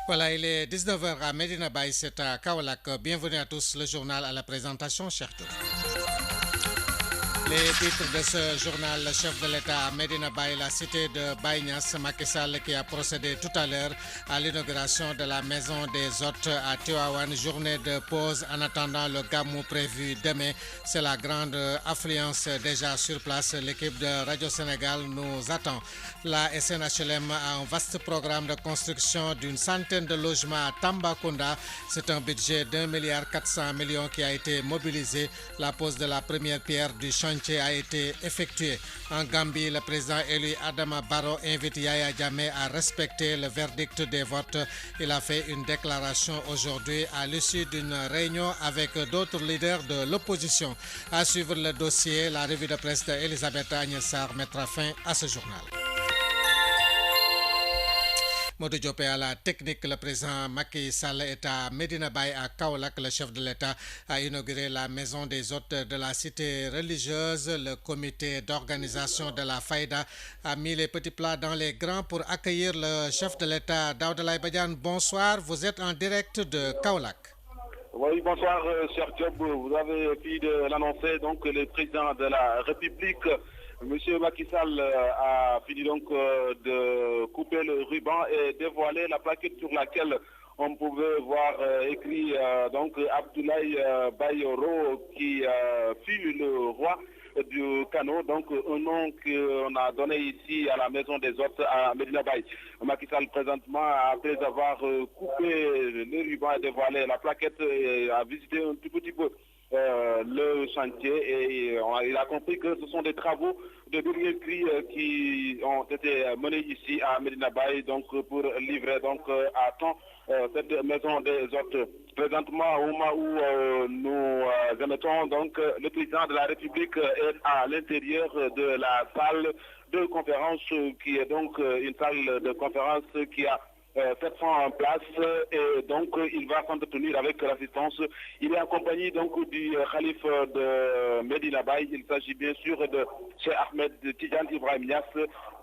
Voilà, il est 19 heures à Medina Baye, c'est à Kaolack. Bienvenue à tous, le journal à la présentation, cher Tour. Les titres de ce journal, le chef de l'État à Medina Baye, la cité de Baye Niasse, Macky Sall qui a procédé tout à l'heure à l'inauguration de la maison des hôtes à Tivaouane, journée de pause en attendant le gamou prévu demain. C'est la grande affluence déjà sur place. L'équipe de Radio Sénégal nous attend. La SNHLM a un vaste programme de construction d'une centaine de logements à Tambacounda. C'est un budget d'1,4 milliard qui a été mobilisé. La pose de la première pierre du chantier a été effectué. En Gambie, le président élu Adama Barrow invite Yaya Jammeh à respecter le verdict des votes. Il a fait une déclaration aujourd'hui à l'issue d'une réunion avec d'autres leaders de l'opposition. À suivre le dossier, la revue de presse d'Elisabeth Agnès-Sarr mettra fin à ce journal. Modou Diop à la technique, le président Macky Sall est à Medina Baye à Kaolack. Le chef de l'État a inauguré la maison des hôtes de la cité religieuse. Le comité d'organisation de la Faïda a mis les petits plats dans les grands pour accueillir le chef de l'État. Daouda Badiane, bonsoir, vous êtes en direct de Kaolack. Oui, bonsoir, cher Diop. Vous avez fini de l'annoncer, donc le président de la République, Monsieur Macky Sall, a fini donc de couper le ruban et dévoiler la plaquette sur laquelle on pouvait voir écrit donc Abdoulaye Bayoro qui fut le roi du Kano, donc un nom qu'on a donné ici à la maison des hôtes à Medina Baye. Macky Sall présentement, après avoir coupé le ruban et dévoilé la plaquette, a visité un tout petit peu le chantier et il a compris que ce sont des travaux de dernier cri qui ont été menés ici à Medina Baye, donc pour livrer donc à temps cette maison des hôtes. Présentement, au moment où nous émettons, donc le président de la République est à l'intérieur de la salle de conférence qui est donc une salle de conférence qui a 700 en place et donc il va s'entretenir avec l'assistance. Il est accompagné donc du calife de Medina Baye. Il s'agit bien sûr de Cheikh Ahmed Tidiane Ibrahim Niass,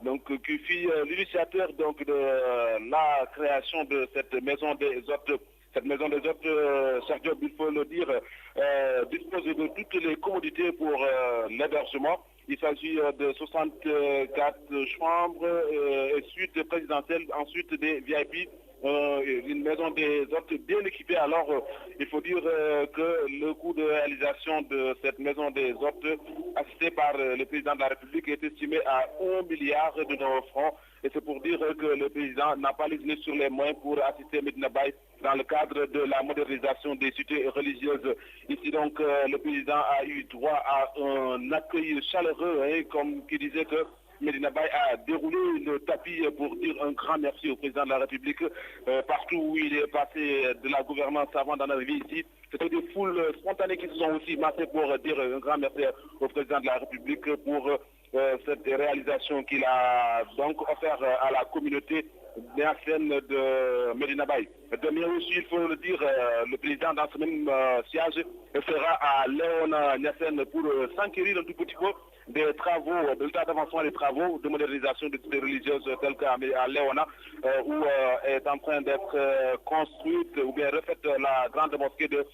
donc qui fut l'initiateur donc de la création de cette maison des hôtes. Cette maison des hôtes, Cheikh Diop, il faut le dire, dispose de toutes les commodités pour l'hébergement. Il s'agit de 64 chambres et suites présidentielles, ensuite des VIP, une maison des hôtes bien équipée. Alors, il faut dire que le coût de réalisation de cette maison des hôtes, assisté par le président de la République, est estimé à 1 milliard de francs. Et c'est pour dire que le président n'a pas lésiné sur les moyens pour assister Medina Baye dans le cadre de la modernisation des cités religieuses. Ici donc, le président a eu droit à un accueil chaleureux, comme qui disait que Medina Baye a déroulé le tapis pour dire un grand merci au président de la République. Partout où il est passé de la gouvernance avant d'en arriver ici, c'était des foules spontanées qui se sont aussi massées pour dire un grand merci au président de la République pour cette réalisation qu'il a donc offert à la communauté néassienne de Medina Baye. Demain aussi, il faut le dire, le président dans ce même siège sera à Léona Niassène pour s'enquérir un tout petit peu des travaux, de l'état d'avancement des travaux de modernisation des cités religieuses telles qu'à Léona, où est en train d'être construite ou bien refaite la grande mosquée de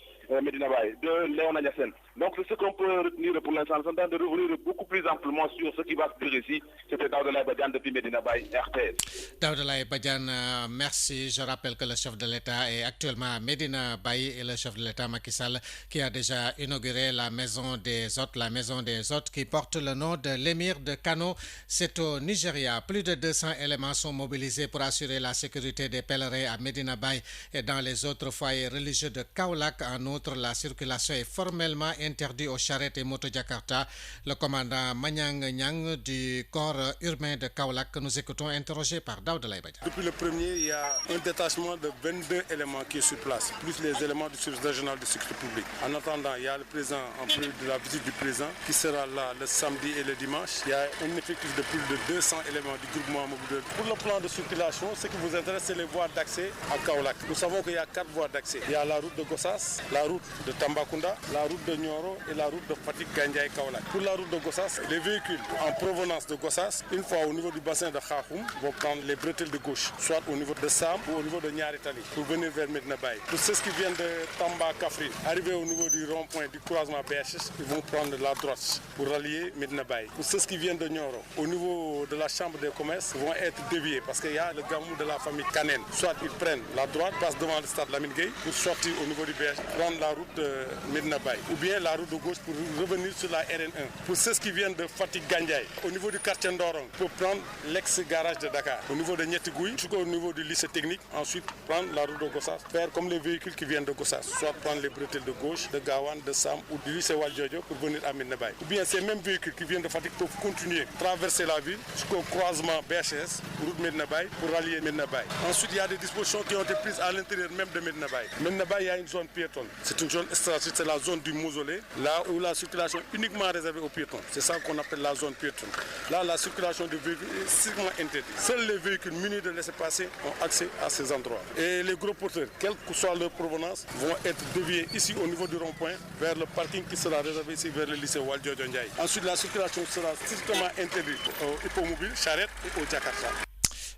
Medina Baye, de Léona Niassène. Donc c'est ce qu'on peut retenir pour l'instant. Nous sommes en train de revenir beaucoup plus amplement sur ce qui va se dire ici. C'était Daouda Badiane depuis Medina Baye, RTS. Daouda Badiane, merci. Je rappelle que le chef de l'État est actuellement à Medina Baye et le chef de l'État Macky Sall qui a déjà inauguré la maison des hôtes, qui porte le nom de l'émir de Kano. C'est au Nigeria. Plus de 200 éléments sont mobilisés pour assurer la sécurité des pèlerins à Medina Baye et dans les autres foyers religieux de Kaolack. En outre, la circulation est formellement interdite aux charrettes et motos Jakarta. Le commandant Manyang Nyang du corps urbain de Kaolack, que nous écoutons, interrogé par Daouda Badiane. Depuis le premier, il y a un détachement de 22 éléments qui est sur place, plus les éléments du service régional de sécurité publique. En attendant, il y a le président, en plus de la visite du président, qui sera là le samedi samedi et le dimanche. Il y a un effectif de plus de 200 éléments du groupement mobile. Pour le plan de circulation, ce qui vous intéresse, c'est les voies d'accès à Kaolack. Nous savons qu'il y a 4 voies d'accès. Il y a la route de Gossas, la route de Tambacounda, la route de Nioro et la route de Fatick-Gandiaye-Kaolack. Pour la route de Gossas, les véhicules en provenance de Gossas, une fois au niveau du bassin de Khafoum, vont prendre les bretelles de gauche, soit au niveau de Sam ou au niveau de Niaritali, pour venir vers Medina Baye. Pour ceux qui viennent de Tamba-Kafrine, arriver au niveau du rond-point du croisement BHS, ils vont prendre la droite pour rallier Medina Baye. Pour ceux qui viennent de Nioro, au niveau de la chambre des commerces, vont être déviés parce qu'il y a le gamou de la famille Kanen. Soit ils prennent la droite, passent devant le stade Lamine Gueye pour sortir au niveau du BHS, prendre la route de Medina Baye, ou bien la route de gauche pour revenir sur la RN1. Pour ceux qui viennent de Fatick-Gandiaye, au niveau du quartier Ndorong, pour prendre l'ex-garage de Dakar, au niveau de Niétigouy, jusqu'au niveau du lycée technique, ensuite prendre la route de Gossas, faire comme les véhicules qui viennent de Gossas, soit prendre les bretelles de gauche, de Gawane, de Sam ou du lycée Waldjojo pour venir à Medina Baye. Ou bien ces mêmes véhicules qui viennent de Fatick peuvent continuer, traverser la ville jusqu'au croisement BHS, route Medina Baye, pour rallier Medina Baye. Ensuite, il y a des dispositions qui ont été prises à l'intérieur même de Medina Baye. Medina Baye, il y a une zone piétonne. C'est une zone stratégique, c'est la zone du mausolée, là où la circulation est uniquement réservée aux piétons. C'est ça qu'on appelle la zone piétonne. Là, la circulation de véhicules est strictement interdite. Seuls les véhicules munis de laissez-passer ont accès à ces endroits. Et les gros porteurs, quelle que soit leur provenance, vont être déviés ici au niveau du rond-point vers le parking qui sera réservé ici vers le lycée Waldjojo Ndiaye. Ensuite, la circulation sera strictement interdite aux hippomobiles, charrettes et aux Jakarta.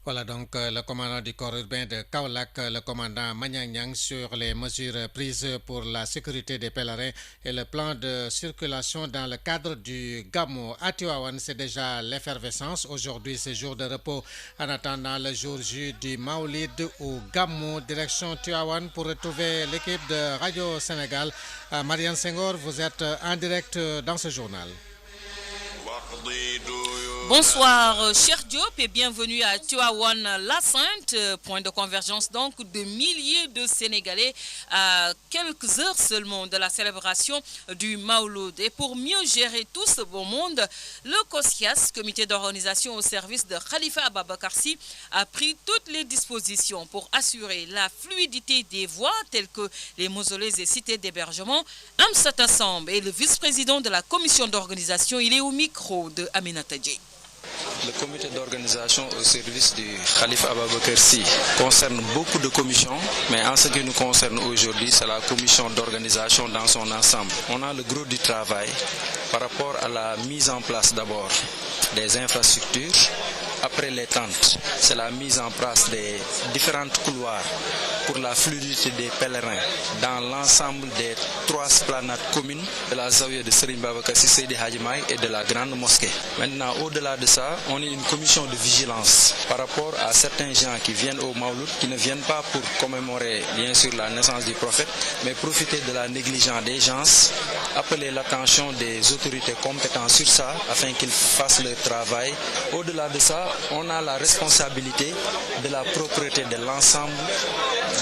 Voilà donc le commandant du corps urbain de Kaolack, le commandant Maniang Niang, sur les mesures prises pour la sécurité des pèlerins et le plan de circulation dans le cadre du Gamou. À Tivaouane, c'est déjà l'effervescence. Aujourd'hui, c'est jour de repos en attendant le jour J du Maoulid ou Gamou. Direction Tivaouane pour retrouver l'équipe de Radio Sénégal. Marianne Senghor, vous êtes en direct dans ce journal. Bonsoir, cher Diop, et bienvenue à Tivaouane, la Sainte, point de convergence donc de milliers de Sénégalais à quelques heures seulement de la célébration du Maouloud. Et pour mieux gérer tout ce beau monde, le COSIAS, comité d'organisation au service de Khalifa Ababakar Sy, a pris toutes les dispositions pour assurer la fluidité des voies telles que les mausolées et cités d'hébergement. Amsata Samb est le vice-président de la commission d'organisation. Il est au micro de Aminata Djei. Le comité d'organisation au service du Khalifa Ababakar Sy concerne beaucoup de commissions, mais en ce qui nous concerne aujourd'hui, c'est la commission d'organisation dans son ensemble. On a le gros du travail par rapport à la mise en place d'abord des infrastructures. Après les tentes, c'est la mise en place des différentes couloirs pour la fluidité des pèlerins dans l'ensemble des 3 esplanades communes de la Zawiya de Serigne Babacar Sy Seydi Hadji Malick et de la grande mosquée. Maintenant, au-delà de ça, on est une commission de vigilance par rapport à certains gens qui viennent au Maouloud, qui ne viennent pas pour commémorer bien sûr la naissance du prophète, mais profiter de la négligence des gens, appeler l'attention des autorités compétentes sur ça afin qu'ils fassent leur travail. Au-delà de ça, on a la responsabilité de la propreté de l'ensemble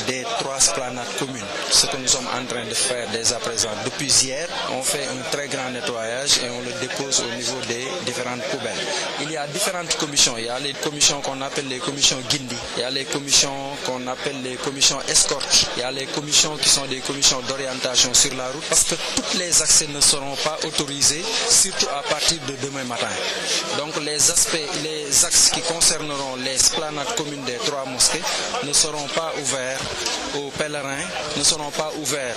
des 3 esplanades communes. Ce que nous sommes en train de faire dès à présent. Depuis hier, on fait un très grand nettoyage et on le dépose au niveau des différentes poubelles. Il y a différentes commissions. Il y a les commissions qu'on appelle les commissions Guindi. Il y a les commissions qu'on appelle les commissions escorte. Il y a les commissions qui sont des commissions d'orientation sur la route parce que tous les accès ne seront pas autorisés, surtout à partir de demain matin. Donc les axes qui concerneront les esplanades communes des 3 mosquées ne seront pas ouverts aux pèlerins, ne seront pas ouverts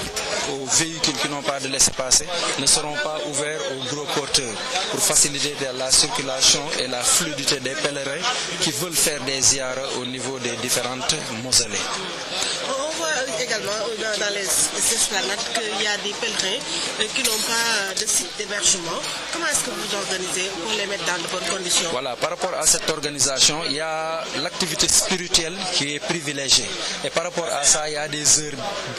aux véhicules qui n'ont pas de laissez-passer, ne seront pas ouverts aux gros porteurs pour faciliter la circulation et la fluidité des pèlerins qui veulent faire des ziyaras au niveau des différentes mausolées. On voit également dans les esplanades qu'il y a des pèlerins qui n'ont pas de site d'hébergement. Comment est-ce que vous organisez pour les mettre dans de bonnes conditions? Voilà, par rapport à cette organisation, il y a l'activité spirituelle qui est privilégiée. Et par rapport à ça, il y a des heures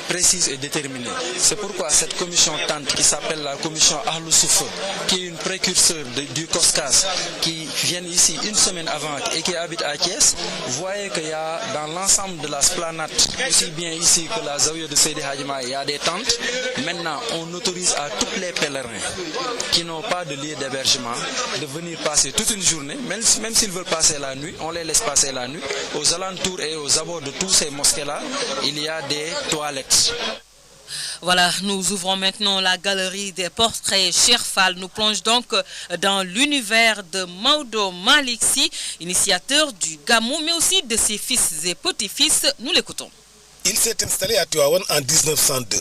précises et déterminées. C'est pourquoi cette commission tente qui s'appelle la commission Ahlou Souf, qui est une précurseur du COSCAS, qui vient ici une semaine avant et qui habite à Thiès, vous voyez qu'il y a dans l'ensemble de la esplanade, aussi bien ici que la Zawiya de Seydi Hadji Malick, il y a des tentes. Maintenant, on autorise à tous les pèlerins qui n'ont pas de lieu d'hébergement de venir passer toute une journée, même s'ils veulent passer la nuit, on les laisse passer la nuit. Aux alentours et aux abords de tous ces mosquées-là, il y a des toilettes. Voilà, nous ouvrons maintenant la galerie des portraits. Cheikh Fall nous plonge donc dans l'univers de Maodo Malick Sy, initiateur du Gamou, mais aussi de ses fils et petits-fils. Nous l'écoutons. Il s'est installé à Tivaouane en 1902.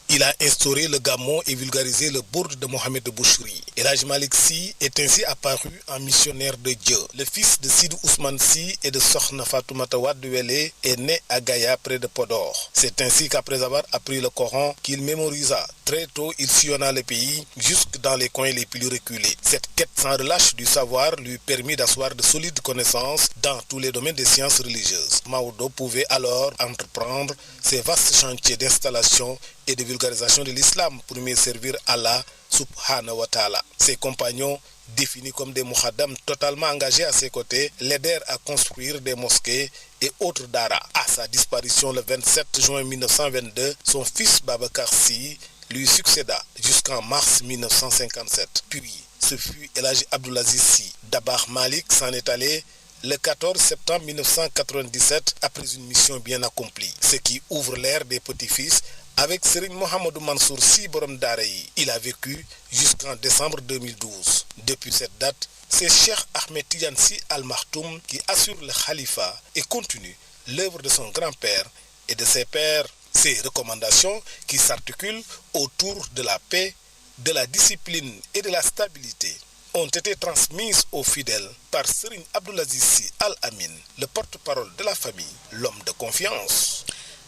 Il a instauré le Gamou et vulgarisé le bourde de Mohamed Bouchri. El Hadj Malick Sy est ainsi apparu en missionnaire de Dieu. Le fils de Sidou Ousmane Sy et de Sokhna Fatoumata Wade Wele est né à Gaïa près de Podor. C'est ainsi qu'après avoir appris le Coran qu'il mémorisa. Très tôt, il sillonna le pays jusque dans les coins les plus reculés. Cette quête sans relâche du savoir lui permit d'asseoir de solides connaissances dans tous les domaines des sciences religieuses. Maodo pouvait alors entreprendre ces vastes chantiers d'installation et de vulgarisation de l'islam pour mieux servir Allah subhanahu wa ta'ala. Ses compagnons, définis comme des mouhaddams totalement engagés à ses côtés, l'aidèrent à construire des mosquées et autres daras. À sa disparition le 27 juin 1922, son fils Babacar Sy lui succéda jusqu'en mars 1957. Puis, ce fut El Hadji Abdoulaziz Sy. Dabakh Malik s'en est allé le 14 septembre 1997 après une mission bien accomplie, ce qui ouvre l'ère des petits-fils avec Serigne Mohamedou Mansour Sy Borom Daara yi. Il a vécu jusqu'en décembre 2012. Depuis cette date, c'est Cheikh Ahmed Tidiane Sy Al Maktoum qui assure le khalifa et continue l'œuvre de son grand-père et de ses pères. Ces recommandations qui s'articulent autour de la paix, de la discipline et de la stabilité ont été transmises aux fidèles par Serigne Abdoulaziz Sy Al Amin, le porte-parole de la famille, l'homme de confiance.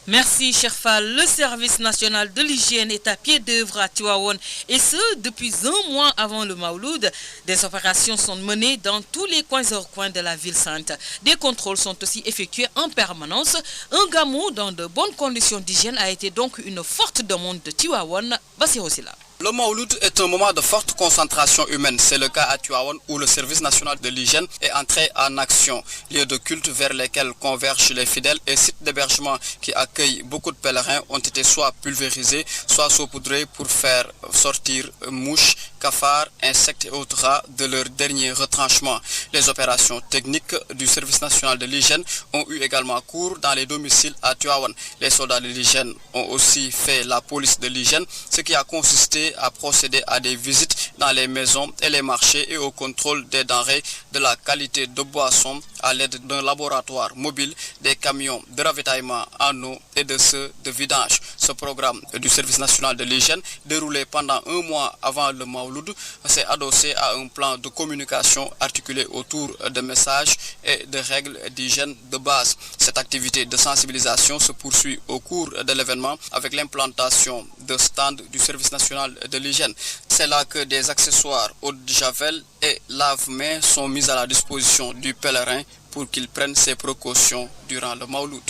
Merci Cheikh Fall. Le service national de l'hygiène est à pied d'œuvre à Tivaouane et ce depuis un mois avant le Mawloud. Des opérations sont menées dans tous les coins et recoins de la ville sainte. Des contrôles sont aussi effectués en permanence. Un Gamou dans de bonnes conditions d'hygiène a été donc une forte demande de Tivaouane. Bassirou Silla. Le Mawloud est un moment de forte concentration humaine. C'est le cas à Tivaouane où le service national de l'hygiène est entré en action. Lieux de culte vers lesquels convergent les fidèles et sites d'hébergement qui accueillent beaucoup de pèlerins ont été soit pulvérisés, soit saupoudrés pour faire sortir mouches, cafards, insectes et autres rats de leur dernier retranchement. Les opérations techniques du service national de l'hygiène ont eu également cours dans les domiciles à Tivaouane. Les soldats de l'hygiène ont aussi fait la police de l'hygiène, ce qui a consisté à procéder à des visites dans les maisons et les marchés et au contrôle des denrées, de la qualité de boissons à l'aide d'un laboratoire mobile, des camions de ravitaillement en eau et de ceux de vidange. Ce programme du service national de l'hygiène, déroulé pendant un mois avant le Mawloud, s'est adossé à un plan de communication articulé autour de messages et de règles d'hygiène de base. Cette activité de sensibilisation se poursuit au cours de l'événement avec l'implantation de stands du service national de l'hygiène. C'est là que des accessoires eau de javel et lave-mains sont mis à la disposition du pèlerin pour qu'il prenne ses précautions durant le Mawloud.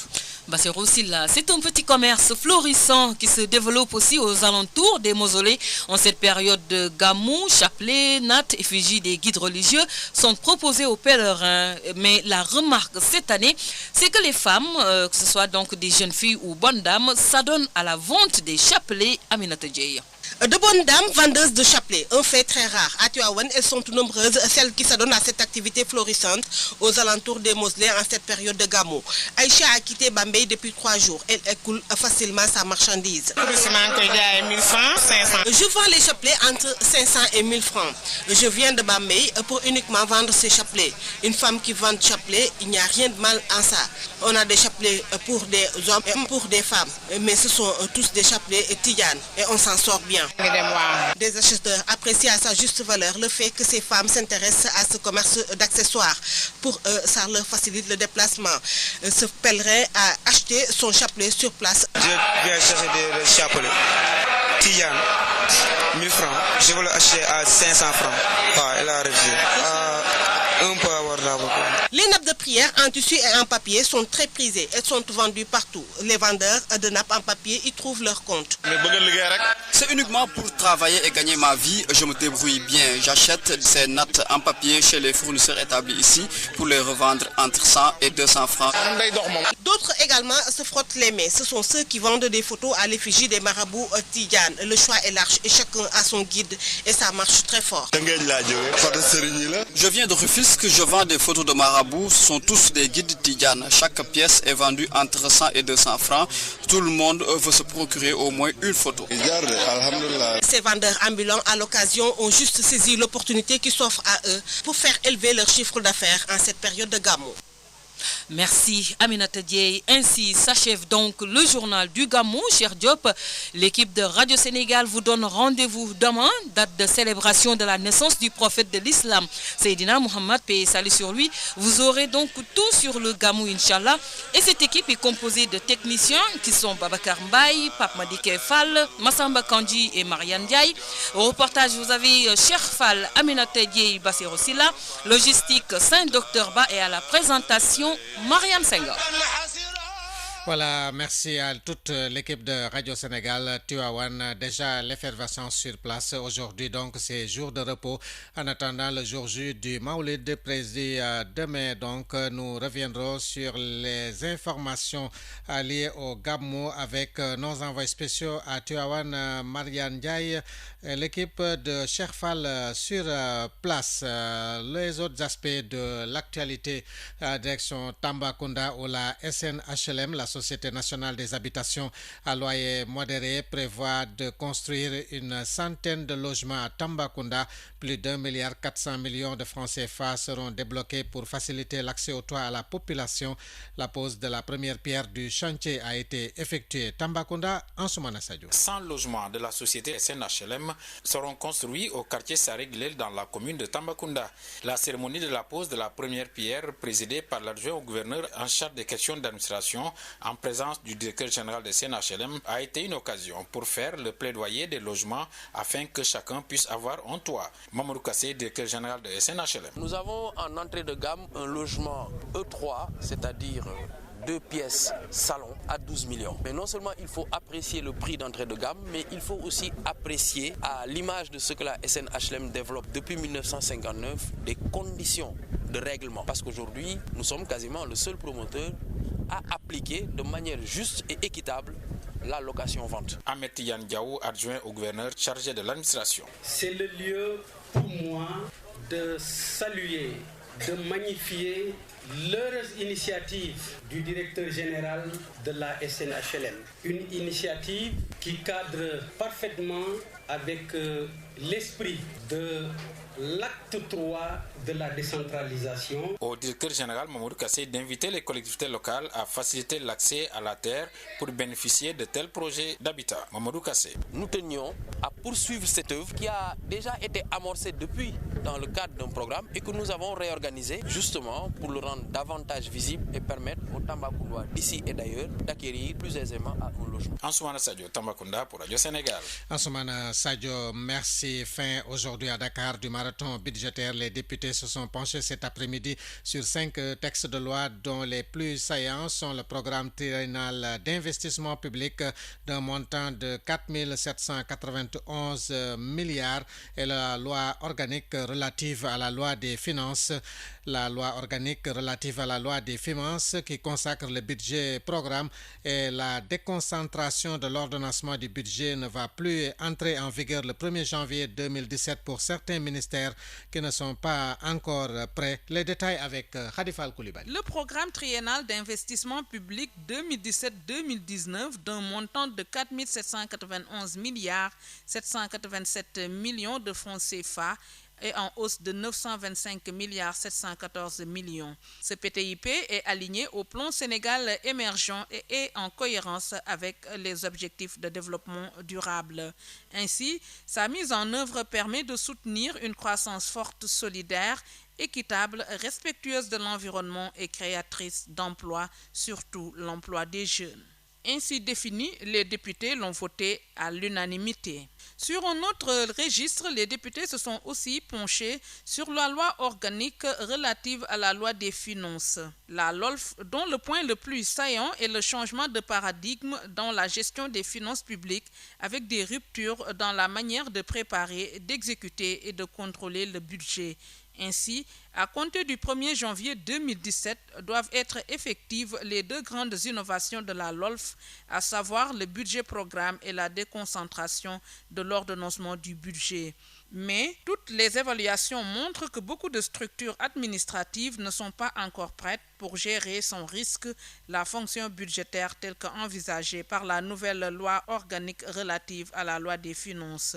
Bassirou Silla, c'est un petit commerce florissant qui se développe aussi aux alentours des mausolées. En cette période de Gamou, chapelets, nattes, effigies des guides religieux sont proposés aux pèlerins. Mais la remarque cette année, c'est que les femmes, que ce soit donc des jeunes filles ou bonnes dames, s'adonnent à la vente des chapelets Aminata Dieye. De bonnes dames vendeuses de chapelets, un fait très rare. À Tivaouane, elles sont nombreuses, celles qui s'adonnent à cette activité florissante aux alentours des mausolées en cette période de Gamou. Aïcha a quitté Bambey depuis 3 jours. Elle écoule facilement sa marchandise. Je vends les chapelets entre 500 et 1000 francs. Je viens de Bambey pour uniquement vendre ces chapelets. Une femme qui vend chapelets, il n'y a rien de mal en ça. On a des chapelets pour des hommes et pour des femmes. Mais ce sont tous des chapelets tidianes et on s'en sort bien. Des acheteurs apprécient à sa juste valeur le fait que ces femmes s'intéressent à ce commerce d'accessoires. Pour eux, ça leur facilite le déplacement. Ce pèlerin a acheté son chapelet sur place. Je viens chercher des chapelets. Tidiane, 1000 francs. Je veux l'acheter à 500 francs. Elle a refusé. Un peu abordable. Les nappes de prière en tissu et en papier sont très prisées. Elles sont vendues partout. Les vendeurs de nappes en papier y trouvent leur compte. C'est uniquement pour travailler et gagner ma vie. Je me débrouille bien. J'achète ces nattes en papier chez les fournisseurs établis ici pour les revendre entre 100 et 200 francs. D'autres également se frottent les mains. Ce sont ceux qui vendent des photos à l'effigie des marabouts tidianes. Le choix est large et chacun a son guide et ça marche très fort. Je viens de Rufisque, je vends des photos de marabouts marabouts sont tous des guides tidianes. Chaque pièce est vendue entre 100 et 200 francs. Tout le monde veut se procurer au moins une photo. Ces vendeurs ambulants à l'occasion ont juste saisi l'opportunité qui s'offre à eux pour faire élever leur chiffre d'affaires en cette période de Gamou. Merci Aminata Dieye. Ainsi s'achève donc le journal du Gamou, cher Diop. L'équipe de Radio Sénégal vous donne rendez-vous demain, date de célébration de la naissance du prophète de l'islam, Seydina Mohamed, paix et salut sur lui. Vous aurez donc tout sur le Gamou, Inch'Allah. Et cette équipe est composée de techniciens qui sont Babacar Mbaye, Pape Madike Fall, Massamba Kandji et Marianne Diaye. Au reportage, vous avez Cheikh Fall, Aminata Dieye, Bassirou Silla, logistique Saint-Docteur Ba et à la présentation Mariam Senghor. Voilà, merci à toute l'équipe de Radio Sénégal, Tivaouane. Déjà l'effervescence sur place. Aujourd'hui, donc, c'est jour de repos. En attendant le jour J du Maoulid présidé demain, donc, nous reviendrons sur les informations liées au Gamou avec nos envoyés spéciaux à Tivaouane, Marianne Diaye, l'équipe de Cheikh Fall sur place. Les autres aspects de l'actualité, direction Tambacounda ou la SNHLM, la Société nationale des habitations à loyer modéré, prévoit de construire une centaine de logements à Tambacounda. Plus d'1,4 milliard de francs CFA seront débloqués pour faciliter l'accès aux toits à la population. La pose de la première pierre du chantier a été effectuée. Tambacounda, Ansoumana Sadio. 100 logements de la société SNHLM seront construits au quartier Saré-Guilel dans la commune de Tambacounda. La cérémonie de la pose de la première pierre, présidée par l'adjoint au gouverneur en charge des questions d'administration, en présence du directeur général de SNHLM, a été une occasion pour faire le plaidoyer des logements afin que chacun puisse avoir un toit. Mamadou Kassé, directeur général de SNHLM. Nous avons en entrée de gamme un logement E3, c'est-à-dire 2 pièces salon à 12 millions. Mais non seulement il faut apprécier le prix d'entrée de gamme, mais il faut aussi apprécier, à l'image de ce que la SNHLM développe depuis 1959, des conditions de règlement. Parce qu'aujourd'hui, nous sommes quasiment le seul promoteur à appliquer de manière juste et équitable la location-vente. Ahmed Tidiane Diaw, adjoint au gouverneur chargé de l'administration. C'est le lieu pour moi de saluer, de magnifier l'heureuse initiative du directeur général de la SNHLM. Une initiative qui cadre parfaitement avec l'esprit de l'acte 3 de la décentralisation. Au directeur général Mamadou Kassé d'inviter les collectivités locales à faciliter l'accès à la terre pour bénéficier de tels projets d'habitat. Mamadou Kassé. Nous tenions à poursuivre cette œuvre qui a déjà été amorcée depuis dans le cadre d'un programme et que nous avons réorganisé justement pour le rendre davantage visible et permettre aux Tambacoundois d'ici et d'ailleurs d'acquérir plus aisément un logement. Ansoumana Sadio, Tambacounda pour Radio Sénégal. Ansoumana Sadio, merci. Fin aujourd'hui à Dakar du marathon budgétaire. Les députés se sont penchés cet après-midi sur 5 textes de loi dont les plus saillants sont le programme triennal d'investissement public d'un montant de 4 791 milliards et la loi organique relative à la loi des finances. La loi organique relative à la loi des finances qui consacre le budget programme et la déconcentration de l'ordonnancement du budget ne va plus entrer en vigueur le 1er janvier 2017 pour certains ministères qui ne sont pas encore prêts. Les détails avec Khadifal Koulibaly. Le programme triennal d'investissement public 2017-2019 d'un montant de 4 791 milliards 787 millions de francs CFA est en hausse de 925 milliards 714 millions. Ce PTIP est aligné au plan Sénégal émergent et est en cohérence avec les objectifs de développement durable. Ainsi, sa mise en œuvre permet de soutenir une croissance forte, solidaire, équitable, respectueuse de l'environnement et créatrice d'emplois, surtout l'emploi des jeunes. Ainsi défini, les députés l'ont voté à l'unanimité. Sur un autre registre, les députés se sont aussi penchés sur la loi organique relative à la loi des finances, la LOLF, dont le point le plus saillant est le changement de paradigme dans la gestion des finances publiques avec des ruptures dans la manière de préparer, d'exécuter et de contrôler le budget. Ainsi, à compter du 1er janvier 2017, doivent être effectives les 2 grandes innovations de la LOLF, à savoir le budget programme et la déconcentration de l'ordonnancement du budget. Mais toutes les évaluations montrent que beaucoup de structures administratives ne sont pas encore prêtes pour gérer sans risque la fonction budgétaire telle qu'envisagée par la nouvelle loi organique relative à la loi des finances.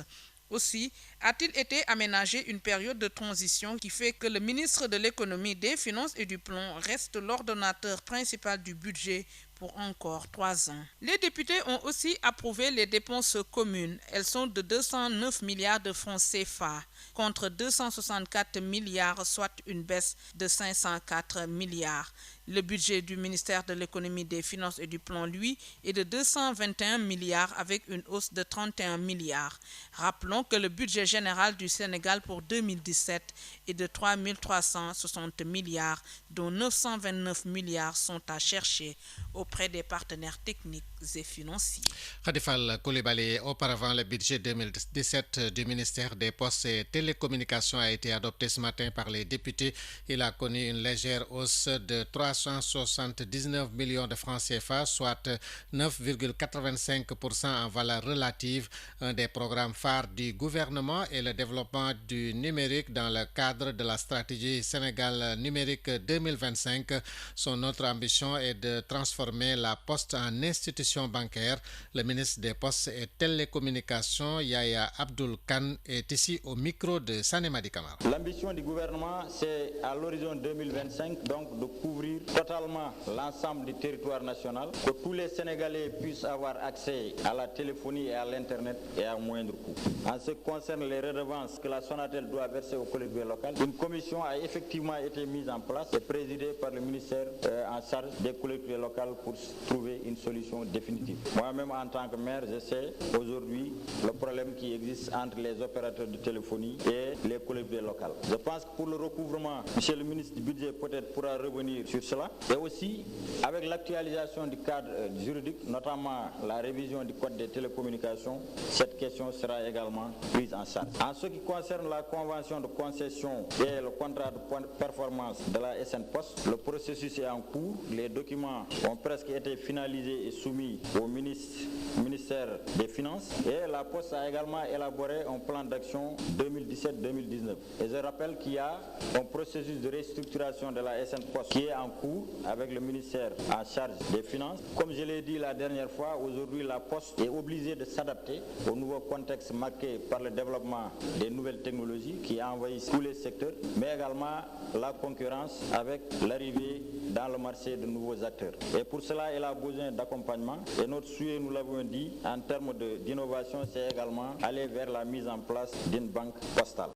Aussi, a-t-il été aménagé une période de transition qui fait que le ministre de l'Économie, des Finances et du Plan reste l'ordonnateur principal du budget pour encore 3 ans. Les députés ont aussi approuvé les dépenses communes. Elles sont de 209 milliards de francs CFA contre 264 milliards, soit une baisse de 504 milliards. Le budget du ministère de l'Économie, des Finances et du Plan, lui, est de 221 milliards avec une hausse de 31 milliards. Rappelons que le budget général du Sénégal pour 2017 est de 3 360 milliards, dont 929 milliards sont à chercher auprès des partenaires techniques et financiers. Khadifal Koulibaly, auparavant le budget 2017 du ministère des Postes et Télécommunications a été adopté ce matin par les députés. Il a connu une légère hausse de 379 millions de francs CFA, soit 9,85% en valeur relative. Un des programmes phares du gouvernement est le développement du numérique dans le cadre de la stratégie Sénégal numérique 2025. Son autre ambition est de transformer la Poste en institution bancaire. Le ministre des Postes et Télécommunications, Yaya Abdoul Khan, est ici au micro de Sané-Madi Camara. L'ambition du gouvernement, c'est à l'horizon 2025, donc de couvrir totalement l'ensemble du territoire national, que tous les Sénégalais puissent avoir accès à la téléphonie et à l'Internet et à moindre coût. En ce qui concerne les redevances que la Sonatel doit verser aux collectivités locales, une commission a effectivement été mise en place et présidée par le ministère en charge des collectivités locales pour trouver une solution définitive. Moi-même, en tant que maire, je sais aujourd'hui le problème qui existe entre les opérateurs de téléphonie et les collectivités locales. Je pense que pour le recouvrement, monsieur le ministre du budget peut-être pourra revenir sur cela. Et aussi, avec l'actualisation du cadre juridique, notamment la révision du code des télécommunications, cette question sera également prise en charge. En ce qui concerne la convention de concession et le contrat de performance de la SN Post, le processus est en cours. Les documents ont presque été finalisés et soumis au ministère des Finances. Et la Poste a également élaboré un plan d'action 2017-2019. Et je rappelle qu'il y a un processus de restructuration de la SN Post qui est en cours avec le ministère en charge des Finances. Comme je l'ai dit la dernière fois, aujourd'hui la Poste est obligée de s'adapter au nouveau contexte marqué par le développement des nouvelles technologies qui envahissent tous les secteurs, mais également la concurrence avec l'arrivée dans le marché de nouveaux acteurs. Et pour cela, elle a besoin d'accompagnement. Et notre souhait, nous l'avons dit, en termes d'innovation, c'est également aller vers la mise en place d'une banque postale.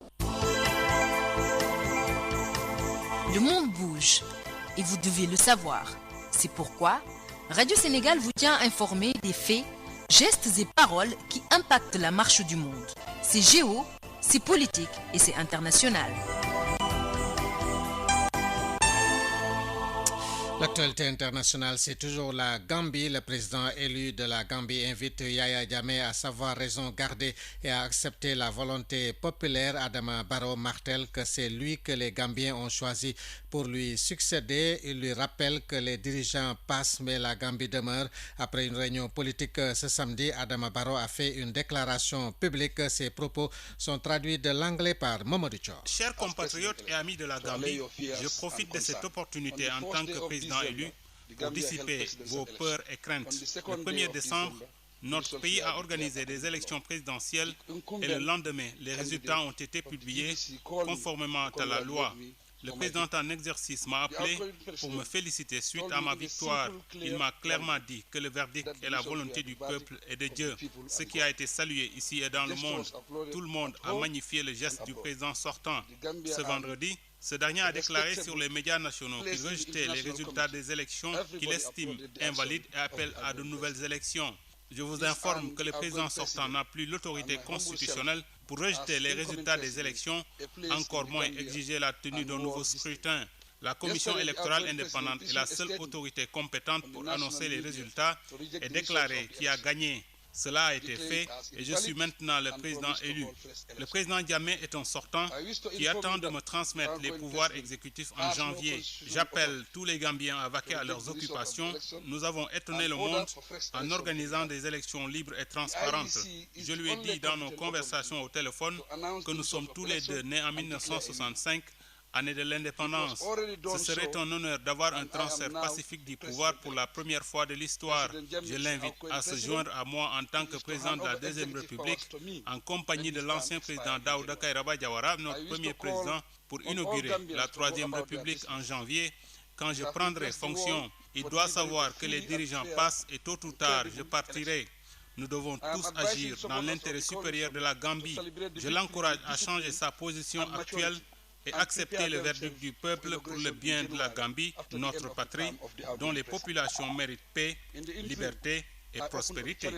Le monde bouge et vous devez le savoir. C'est pourquoi Radio Sénégal vous tient informé des faits, gestes et paroles qui impactent la marche du monde. C'est géo, c'est politique et c'est international. L'actualité internationale, c'est toujours la Gambie. Le président élu de la Gambie invite Yaya Jammeh à savoir raison garder et à accepter la volonté populaire. Adama Barrow martèle que c'est lui que les Gambiens ont choisi pour lui succéder. Il lui rappelle que les dirigeants passent mais la Gambie demeure. Après une réunion politique ce samedi, Adama Barrow a fait une déclaration publique. Ses propos sont traduits de l'anglais par Mamadou Thior. Chers compatriotes et amis de la Gambie, je profite de cette opportunité en tant que président élu pour dissiper vos peurs et craintes. Le 1er décembre, notre pays a organisé des élections présidentielles et le lendemain, les résultats ont été publiés conformément à la loi. Le président en exercice m'a appelé pour me féliciter suite à ma victoire. Il m'a clairement dit que le verdict est la volonté du peuple et de Dieu. Ce qui a été salué ici et dans le monde. Tout le monde a magnifié le geste du président sortant. Ce vendredi, ce dernier a déclaré sur les médias nationaux qu'il rejetait les résultats des élections qu'il estime invalides et appelle à de nouvelles élections. Je vous informe que le président sortant n'a plus l'autorité constitutionnelle pour rejeter les résultats des élections, encore moins exiger la tenue d'un nouveau scrutin. La Commission électorale indépendante est la seule autorité compétente pour annoncer les résultats et déclarer qui a gagné. Cela a été fait et je suis maintenant le président élu. Le président Diamé est un sortant qui attend de me transmettre les pouvoirs exécutifs en janvier. J'appelle tous les Gambiens à vaquer à leurs occupations. Nous avons étonné le monde en organisant des élections libres et transparentes. Je lui ai dit dans nos conversations au téléphone que nous sommes tous les deux nés en 1965, année de l'indépendance. Ce serait un honneur d'avoir un transfert pacifique du pouvoir pour la première fois de l'histoire. Je l'invite à se joindre à moi en tant que président de la Deuxième République, en compagnie de l'ancien président Daouda Kairaba Diawara, notre premier président, pour inaugurer la Troisième République en janvier, quand je prendrai fonction. Il doit savoir que les dirigeants passent et tôt ou tard, je partirai. Nous devons tous agir dans l'intérêt supérieur de la Gambie. Je l'encourage à changer sa position actuelle et accepter le verdict du peuple pour le bien de la Gambie, notre patrie, dont les populations méritent paix, liberté et prospérité.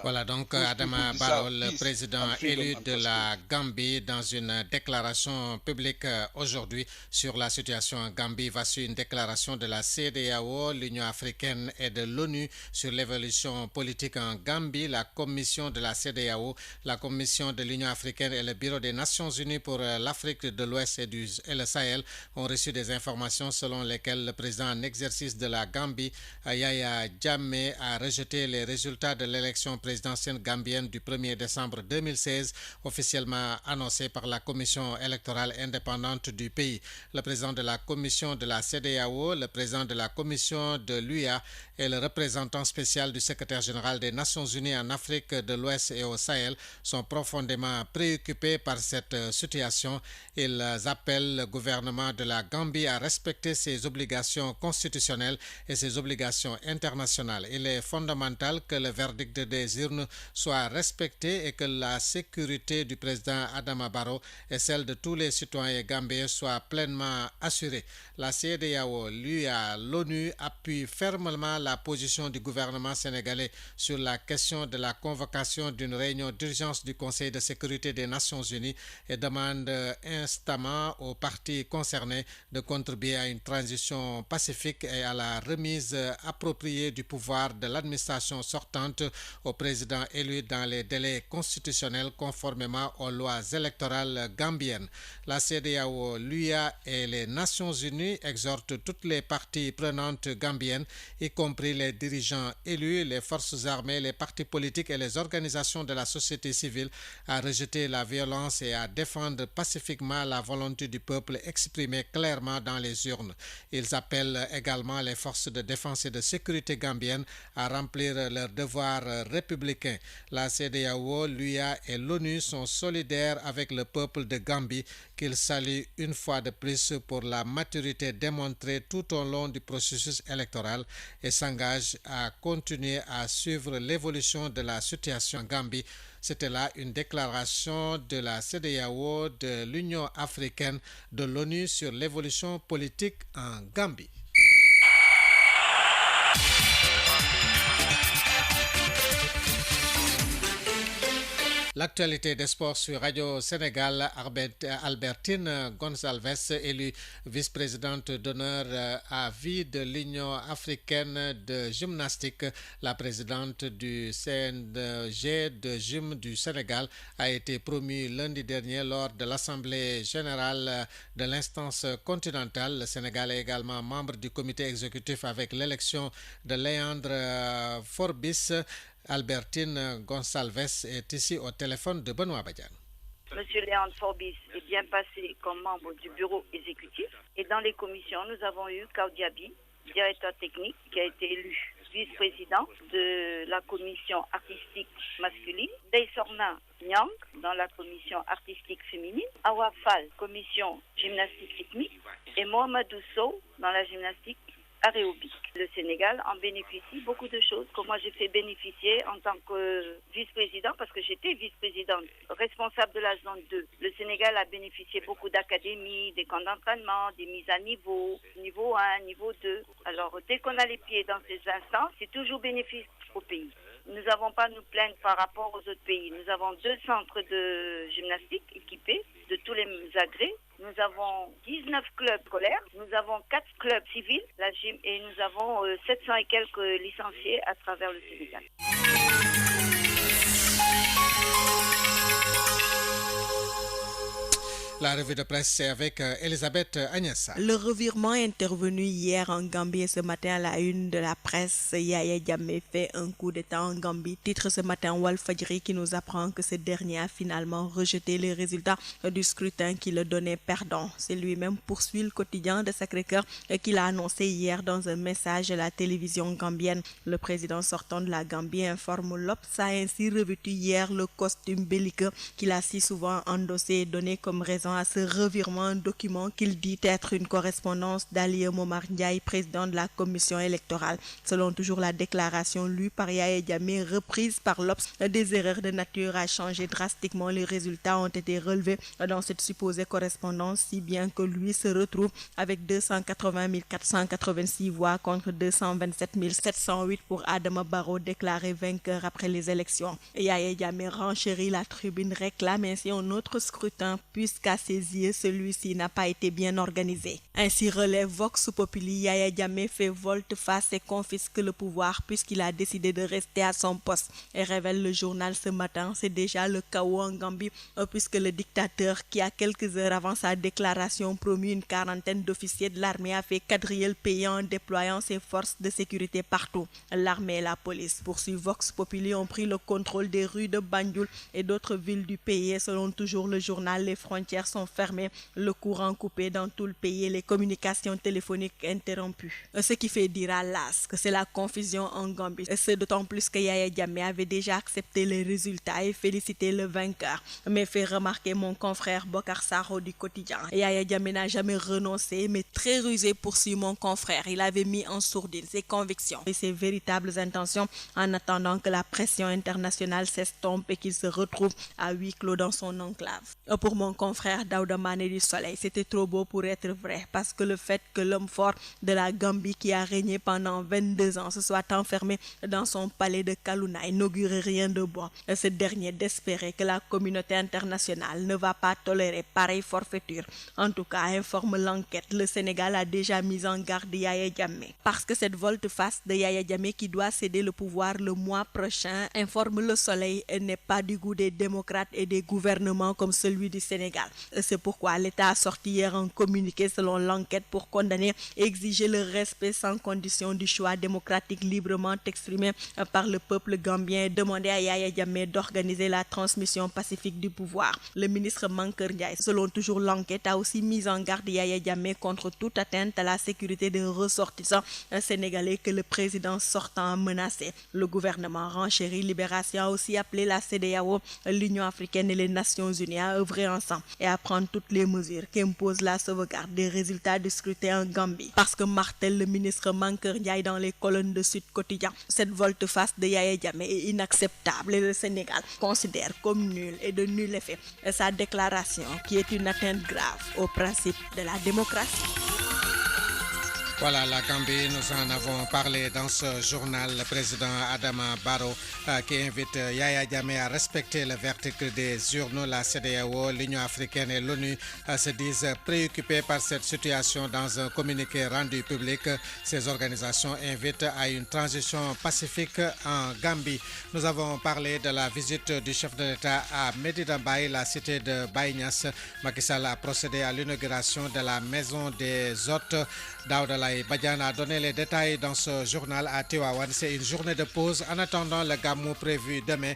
Voilà donc Adama Barrow, le président élu de la Gambie, dans une déclaration publique aujourd'hui sur la situation en Gambie. Voici une déclaration de la CEDEAO, l'Union africaine et de l'ONU sur l'évolution politique en Gambie. La commission de la CEDEAO, la commission de l'Union africaine et le bureau des Nations unies pour l'Afrique de l'Ouest et le Sahel ont reçu des informations selon lesquelles le président en exercice de la Gambie, Yahya Jammeh, a rejeté les résultats de l'élection présidentielle gambienne du 1er décembre 2016, officiellement annoncée par la commission électorale indépendante du pays. Le président de la commission de la CEDEAO, le président de la commission de l'UA et le représentant spécial du secrétaire général des Nations unies en Afrique de l'Ouest et au Sahel sont profondément préoccupés par cette situation. Ils appellent le gouvernement de la Gambie à respecter ses obligations constitutionnelles et ses obligations internationales. Il est fondamental que le verdict des urnes soit respecté et que la sécurité du président Adama Barrow et celle de tous les citoyens gambiens soient pleinement assurées. La CEDEAO, l'UA, l'ONU appuient fermement la position du gouvernement sénégalais sur la question de la convocation d'une réunion d'urgence du Conseil de sécurité des Nations unies et demandent instamment aux parties concernées de contribuer à une transition pacifique et à la remise appropriée du pouvoir de l'administration sortante au président élu dans les délais constitutionnels conformément aux lois électorales gambiennes. La CEDEAO, l'UA et les Nations unies exhortent toutes les parties prenantes gambiennes, y compris les dirigeants élus, les forces armées, les partis politiques et les organisations de la société civile, à rejeter la violence et à défendre pacifiquement la volonté du peuple exprimée clairement dans les urnes. Ils appellent également les forces de défense et de sécurité gambiennes à remplir leurs devoirs républicains. La CEDEAO, l'UA et l'ONU sont solidaires avec le peuple de Gambie, qu'ils saluent une fois de plus pour la maturité démontrée tout au long du processus électoral et s'engagent à continuer à suivre l'évolution de la situation en Gambie. C'était là une déclaration de la CEDEAO, de l'Union africaine, de l'ONU sur l'évolution politique en Gambie. L'actualité des sports sur Radio Sénégal. Albertine Gonçalves, élue vice-présidente d'honneur à vie de l'Union africaine de gymnastique, la présidente du CNG de gym du Sénégal, a été promue lundi dernier lors de l'Assemblée générale de l'instance continentale. Le Sénégal est également membre du comité exécutif avec l'élection de Léandre Forbis. Albertine Gonçalves est ici au téléphone de Benoît Badiane. Monsieur Léandre Forbis est bien passé comme membre du bureau exécutif et dans les commissions, nous avons eu Kaudiabi, directeur technique, qui a été élu vice-président de la commission artistique masculine, Deysorna Nyang dans la commission artistique féminine, Awa Fall, commission gymnastique rythmique et Mohamedou Sow dans la gymnastique aérobique. Le Sénégal en bénéficie beaucoup de choses que moi j'ai fait bénéficier en tant que vice-président parce que j'étais vice-présidente responsable de la zone 2. Le Sénégal a bénéficié beaucoup d'académies, des camps d'entraînement, des mises à niveau 1, niveau 2. Alors dès qu'on a les pieds dans ces instances, c'est toujours bénéfice au pays. Nous n'avons pas à nous plaindre par rapport aux autres pays. Nous avons 2 centres de gymnastique équipés de tous les agrès. Nous avons 19 clubs scolaires, nous avons 4 clubs civils, la gym, et nous avons 700 et quelques licenciés à travers le Sénégal. La revue de presse, c'est avec Elisabeth Agnès. Le revirement intervenu hier en Gambie et ce matin à la une de la presse, Yaya Jammeh fait un coup d'état en Gambie. Titre ce matin Walfadjri qui nous apprend que ce dernier a finalement rejeté les résultats du scrutin qui le donnait perdant. C'est lui-même poursuit le quotidien de Sacré-Cœur qu'il a annoncé hier dans un message à la télévision gambienne. Le président sortant de la Gambie informe l'Obs a ainsi revêtu hier le costume belliqueux qu'il a si souvent endossé et donné comme raison à ce revirement, un document qu'il dit être une correspondance d'Ali Momar Ndiaye, président de la commission électorale. Selon toujours la déclaration lue par Yaya Jammeh, reprise par l'Obs, des erreurs de nature à changer drastiquement les résultats ont été relevés dans cette supposée correspondance, si bien que lui se retrouve avec 280 486 voix contre 227 708 pour Adama Barrow, déclaré vainqueur après les élections. Yaya Jammeh renchérit, la tribune réclame ainsi un autre scrutin puisqu'à ses yeux, celui-ci n'a pas été bien organisé. Ainsi relève Vox Populi, Yaya Jammeh fait volte-face et confisque le pouvoir puisqu'il a décidé de rester à son poste. Et révèle le journal ce matin, c'est déjà le chaos en Gambie puisque le dictateur qui a quelques heures avant sa déclaration promu une quarantaine d'officiers de l'armée a fait quadriller le pays en déployant ses forces de sécurité partout. L'armée et la police, poursuit Vox Populi, ont pris le contrôle des rues de Banjul et d'autres villes du pays et selon toujours le journal, les frontières sont fermées, le courant coupé dans tout le pays et les communications téléphoniques interrompues. Ce qui fait dire à l'AS que c'est la confusion en Gambie. Et c'est d'autant plus que Yaya Jammeh avait déjà accepté les résultats et félicité le vainqueur. Mais fait remarquer mon confrère Bokar Saro du quotidien. Yaya Jammeh n'a jamais renoncé mais très rusé, poursuit mon confrère. Il avait mis en sourdine ses convictions et ses véritables intentions en attendant que la pression internationale s'estompe et qu'il se retrouve à huis clos dans son enclave. Pour mon confrère Daouda Mané du Soleil, c'était trop beau pour être vrai parce que le fait que l'homme fort de la Gambie qui a régné pendant 22 ans se soit enfermé dans son palais de Kaluna n'augure rien de bon. Ce dernier d'espérer que la communauté internationale ne va pas tolérer pareille forfaiture. En tout cas, informe l'enquête, le Sénégal a déjà mis en garde Yaya Jammeh parce que cette volte-face de Yaya Jammeh qui doit céder le pouvoir le mois prochain, informe le Soleil, n'est pas du goût des démocrates et des gouvernements comme celui du Sénégal. C'est pourquoi l'État a sorti hier un communiqué selon l'enquête pour condamner et exiger le respect sans condition du choix démocratique librement exprimé par le peuple gambien et demander à Yaya Jammeh d'organiser la transmission pacifique du pouvoir. Le ministre Mankeur Ndiaye, selon toujours l'enquête, a aussi mis en garde Yaya Jammeh contre toute atteinte à la sécurité des ressortissants sénégalais que le président sortant a menacé. Le gouvernement renchérit. Libération a aussi appelé la CEDEAO, l'Union africaine et les Nations unies à œuvrer ensemble et à prendre toutes les mesures qu'impose la sauvegarde des résultats du scrutin en Gambie. Parce que martèle le ministre Mankeur Ndiaye dans les colonnes de Sud Quotidien, cette volte-face de Yaya Jammeh est inacceptable et le Sénégal considère comme nulle et de nul effet sa déclaration qui est une atteinte grave au principe de la démocratie. Voilà, la Gambie, nous en avons parlé dans ce journal. Le président Adama Barrow qui invite Yaya Jammeh à respecter le verdict des urnes. La CEDEAO, l'Union africaine et l'ONU se disent préoccupés par cette situation. Dans un communiqué rendu public, ces organisations invitent à une transition pacifique en Gambie. Nous avons parlé de la visite du chef de l'État à Medina Baye, la cité de Baye Niasse. Macky Sall a procédé à l'inauguration de la maison des hôtes. Daouda Badiane a donné les détails dans ce journal à Tivaouane. C'est une journée de pause en attendant le gamou prévu demain.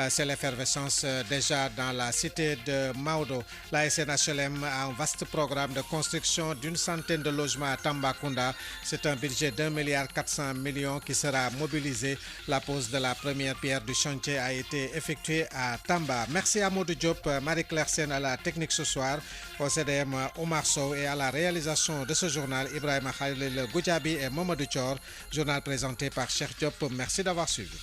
C'est l'effervescence déjà dans la cité de Maodo. La SNHLM a un vaste programme de construction d'une centaine de logements à Tambacounda. C'est un budget d'1,4 milliard qui sera mobilisé. La pose de la première pierre du chantier a été effectuée à Tamba. Merci à Modou Diop, Marie-Claire Sen à la technique ce soir, au CDM Omar Sow et à la réalisation de ce journal Ibrahim Khalil Goudjabi et Mamadou Thior. Journal présenté par Cheikh Diop. Merci d'avoir suivi.